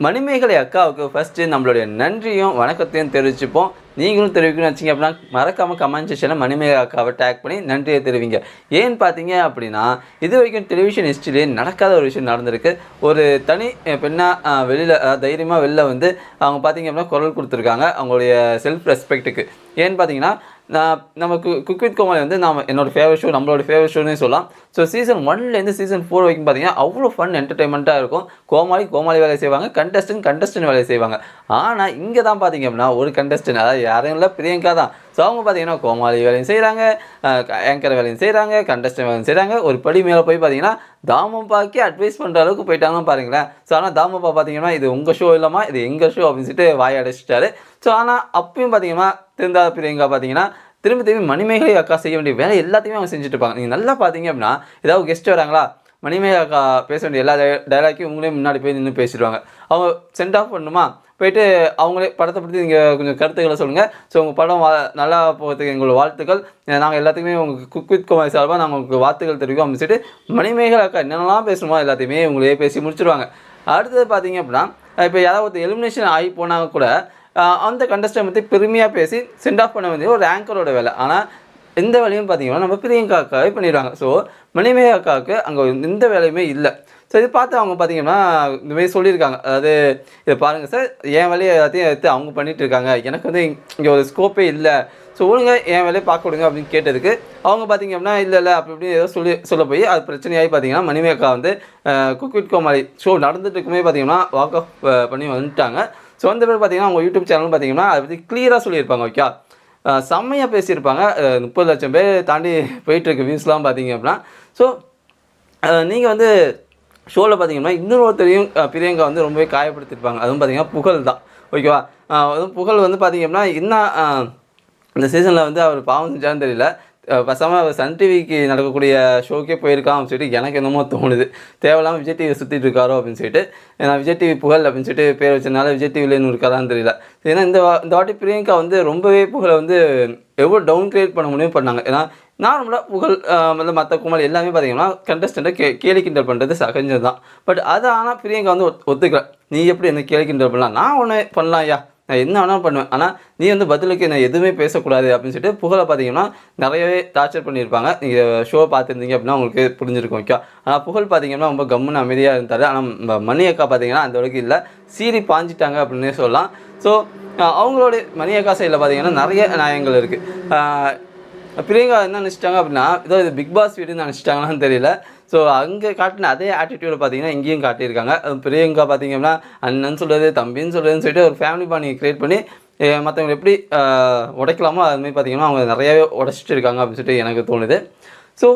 மணிமேகலை அக்காவுக்கு ஃபஸ்ட்டு நம்மளுடைய நன்றியும் வணக்கத்தையும் தெரிவிச்சுப்போம். நீங்களும் தெரிவிக்கணும்னு வச்சிங்க அப்படின்னா மறக்காமல் கமெண்ட் செக்ஷனில் மணிமேகலை அக்காவை டேக் பண்ணி நன்றியை தெரிவிங்க. ஏன்னு பார்த்தீங்க அப்படின்னா இது வரைக்கும் டெலிவிஷன் ஹிஸ்ட்ரியிலே நடக்காத ஒரு விஷயம் நடந்திருக்கு. ஒரு தனி பெண்ணாக வெளியில் தைரியமாக வெளில வந்து அவங்க பார்த்தீங்க அப்படின்னா குரல் கொடுத்துருக்காங்க அவங்களுடைய செல்ஃப் ரெஸ்பெக்ட்டுக்கு. ஏன்னு பார்த்தீங்கன்னா நம்ம குக் வித் கோமாளி வந்து என்னோடய ஃபேவரட் ஷோ, நம்மளோட ஃபேவரட் ஷோன்னே சொல்லலாம். ஸோ சீசன் 1லேருந்து சீசன் 4 வரைக்கும் பார்த்தீங்கன்னா அவ்வளோ ஃபன் என்டர்டைன்மெண்ட்டாக இருக்கும். கோமாளி வேலையை செய்வாங்க, கண்டஸ்டன்ட் வேலையை செய்வாங்க. ஆனால் இங்கே தான் பார்த்தீங்க அப்படின்னா ஒரு கண்டஸ்டன்ட், அதாவது யாரும் இல்லை, பிரியங்கா தான். ஸோ அவங்க பார்த்தீங்கன்னா கோமாளி வேலையும் செய்கிறாங்க, ஆங்கர் வேலையும் செய்கிறாங்க, கண்டஸ்டன்ட் வேலையும் செய்கிறாங்க. ஒரு படி மேலே போய் பார்த்தீங்கன்னா தாமப்பாக்கே அட்வைஸ் பண்ணுற அளவுக்கு போயிட்டாங்கன்னு பாருங்களேன். ஸோ ஆனால் தாமப்பா பார்த்தீங்கன்னா இது உங்கள் ஷோ இல்லாமல் இது எங்கள் ஷோ அப்படின்னு சொல்லிட்டு வாய் அடைச்சிட்டாரு. ஸோ ஆனால் அப்பயும் பார்த்தீங்கன்னா திருந்தாத பிரியங்கா பார்த்தீங்கன்னா திரும்பி மணிமேகலை அக்கா செய்ய வேண்டிய வேலை எல்லாத்தையுமே அவங்க செஞ்சுட்டு இருப்பாங்க. நீங்கள் நல்லா பார்த்தீங்க அப்படின்னா ஏதாவது கெஸ்ட் வராங்களா, மணிமேகலை அக்கா பேச வேண்டிய எல்லா டைலாக்கையும் இவங்களே முன்னாடி போய் நின்று பேசிடுவாங்க. அவங்க சென்ட் ஆஃப் பண்ணணுமா, போயிட்டு அவங்களே படத்தை பற்றி நீங்கள் கொஞ்சம் கருத்துக்களை சொல்லுங்கள், ஸோ உங்கள் படம் நல்லா போகிறதுக்கு எங்களோட வாழ்த்துக்கள், நாங்கள் எல்லாத்துக்குமே உங்களுக்கு குக் வித் கோமாளி சார்பாக நாங்கள் உங்களுக்கு வாழ்த்துக்கள் தெரிவிக்கும் அப்படின்னு சொல்லிட்டு மணிமேகலை அக்கா என்னென்னலாம் பேசணுமோ எல்லாத்தையுமே உங்களே பேசி முடிச்சிடுவாங்க. அடுத்தது பார்த்தீங்க அப்படின்னா இப்போ யாராவது ஒரு எலிமினேஷன் ஆகி போனாங்க கூட அந்த கண்டஸ்டன்ட் பற்றி பெருமையாக பேசி சென்ட் ஆஃப் பண்ண வேண்டிய ஒரு ஆங்கரோட வேலை. ஆனால் எந்த வேலையும் பார்த்தீங்கன்னா நம்ம பிரியங்கா அக்காவே பண்ணிடுவாங்க. ஸோ மணிமேகலை அக்காவுக்கு அங்கே எந்த வேலையுமே இல்லை. ஸோ இது பார்த்து அவங்க பார்த்தீங்கன்னா இந்தமாரி சொல்லியிருக்காங்க, அதாவது இதை பாருங்கள் சார், என் வேலையை எல்லாத்தையும் எடுத்து அவங்க பண்ணிகிட்டு இருக்காங்க, எனக்கு வந்து இங்கே ஒரு ஸ்கோப்பே இல்லை, ஸோ ஒழுங்க என் வேலையை பார்க்க விடுங்க அப்படின்னு கேட்டதுக்கு அவங்க பார்த்தீங்க அப்படின்னா இல்லை அப்படி இப்படின்னு ஏதோ சொல்ல போய் அது பிரச்சனையாகி பார்த்தீங்கன்னா மணிமேகலை அக்கா வந்து குக் வித் கோமாளி ஷோ நடந்துட்டு இருக்குமே பார்த்தீங்கன்னா வாக் ஆஃப் பண்ணி வந்துட்டாங்க. ஸோ அந்த பேர் பார்த்தீங்கன்னா அவங்க யூடியூப் சேனல் பார்த்தீங்கன்னா அதை பற்றி கிளியராக சொல்லியிருப்பாங்க. ஓகே, செம்மையாக பேசியிருப்பாங்க. 30 லட்சம் பேர் தாண்டி போயிட்டுருக்கு வியூஸ்லாம் பார்த்தீங்க அப்படின்னா. ஸோ நீங்கள் வந்து ஷோவில் பார்த்தீங்கன்னா இன்னொருத்தரையும் பிரியங்கா வந்து ரொம்பவே காயப்படுத்தியிருப்பாங்க. அதுவும் பார்த்தீங்கன்னா புகழ் தான். ஓகேவா, அதுவும் புகழ் வந்து பார்த்தீங்க அப்படின்னா என்ன இந்த சீசனில் வந்து அவர் பாவம் செஞ்சான்னு தெரியல, பேசாமல் சன் டிவிக்கு நடக்கக்கூடிய ஷோக்கே போயிருக்கான் அப்படின்னு சொல்லிட்டு எனக்கு என்னமோ தோணுது. தேவையில்லாமல் விஜய் டிவி சுற்றிட்டு இருக்காரோ அப்படின்னு சொல்லிட்டு, நான் விஜய் டிவி புகழ் அப்படின்னு சொல்லிட்டு பேர் வச்சதுனால விஜய் டிவிலேன்னு இருக்காதான்னு தெரியல. ஏன்னா இந்த வாட்டி பிரியங்கா வந்து ரொம்பவே புகழை வந்து எவ்வளோ டவுன் கிரியேட் பண்ண முடியும் பண்ணாங்க. ஏன்னா நார்மலாக புகழ் வந்து மற்ற குமார் எல்லாமே பார்த்தீங்கன்னா கண்டஸ்டண்ட்டை கேலி கிண்டல் பண்ணுறது சகஜம் தான். பட் அதை ஆனால் பிரியங்கா வந்து ஒத்துக்கல. நீ எப்படி என்ன கேலி கிண்டல் பண்ணலாம், நான் ஒன்று பண்ணலாம் ஐயா, நான் என்ன வேணாலும் பண்ணுவேன், ஆனால் நீ வந்து பதிலுக்கு நான் எதுவுமே பேசக்கூடாது அப்படின்னு சொல்லிட்டு புகழை பார்த்தீங்கன்னா நிறையவே டார்ச்சர் பண்ணியிருப்பாங்க. நீங்கள் ஷோ பார்த்துருந்தீங்க அப்படின்னா உங்களுக்கு புரிஞ்சிருக்கும். ஓகே, ஆனால் புகழ் பார்த்தீங்கன்னா ரொம்ப கம்முன்னு அமைதியாக இருந்தார். ஆனால் மணி அக்கா பார்த்தீங்கன்னா அந்த அளவுக்கு இல்லை, சீறி பாஞ்சிட்டாங்க அப்படின்னே சொல்லலாம். ஸோ அவங்களோட மணி அக்கா சைடில் பார்த்தீங்கன்னா நிறைய நியாயங்கள் இருக்குது. பிரியங்கா என்ன நினச்சிட்டாங்க அப்படின்னா ஏதோ இது பிக் பாஸ் வீடுன்னு நினச்சிட்டாங்களான்னு தெரியல. ஸோ அங்கே காட்டின அதே ஆட்டிடியூடை பார்த்தீங்கன்னா இங்கேயும் காட்டியிருக்காங்க. பிரியங்கா பார்த்தீங்கன்னா அண்ணன் சொல்கிறது தம்பின்னு சொல்கிறதுன்னு சொல்லிட்டு ஒரு ஃபேமிலி பாண்டிங்கை க்ரியேட் பண்ணி மற்றவங்க எப்படி உடைக்கலாமோ அதுமாதிரி பார்த்தீங்கன்னா அவங்க நிறையாவே உடச்சிட்டு இருக்காங்க அப்படின்னு சொல்லிட்டு எனக்கு தோணுது. ஸோ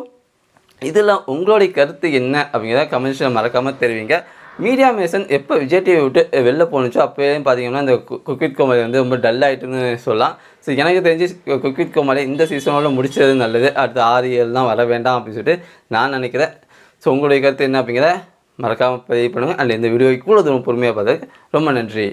இதெல்லாம் உங்களுடைய கருத்து என்ன அப்படிங்கிறத கமெண்ட்ஸில் மறக்காமல் தெரிவிங்க. மீடியா மேசன் எப்போ விஜய் டிவி விட்டு வெளில போணுச்சோ அப்போயே பார்த்தீங்கன்னா இந்த குக் வித் கோமாளி வந்து ரொம்ப டல் ஆகிட்டுன்னு சொல்லலாம். ஸோ எனக்கு தெரிஞ்சு குக் வித் கோமாளி இந்த சீசனோட முடிச்சது நல்லது. அடுத்து 6-7 தான் வர வேண்டாம் அப்படின்னு சொல்லிட்டு நான் நினைக்கிறேன். ஸோ உங்களுடைய கருத்து என்ன அப்படிங்கிறத மறக்காமல் பதிவு பண்ணுங்கள். அண்ட் இந்த வீடியோவை கூட பொறுமையாக பார்த்ததுக்கு ரொம்ப நன்றி.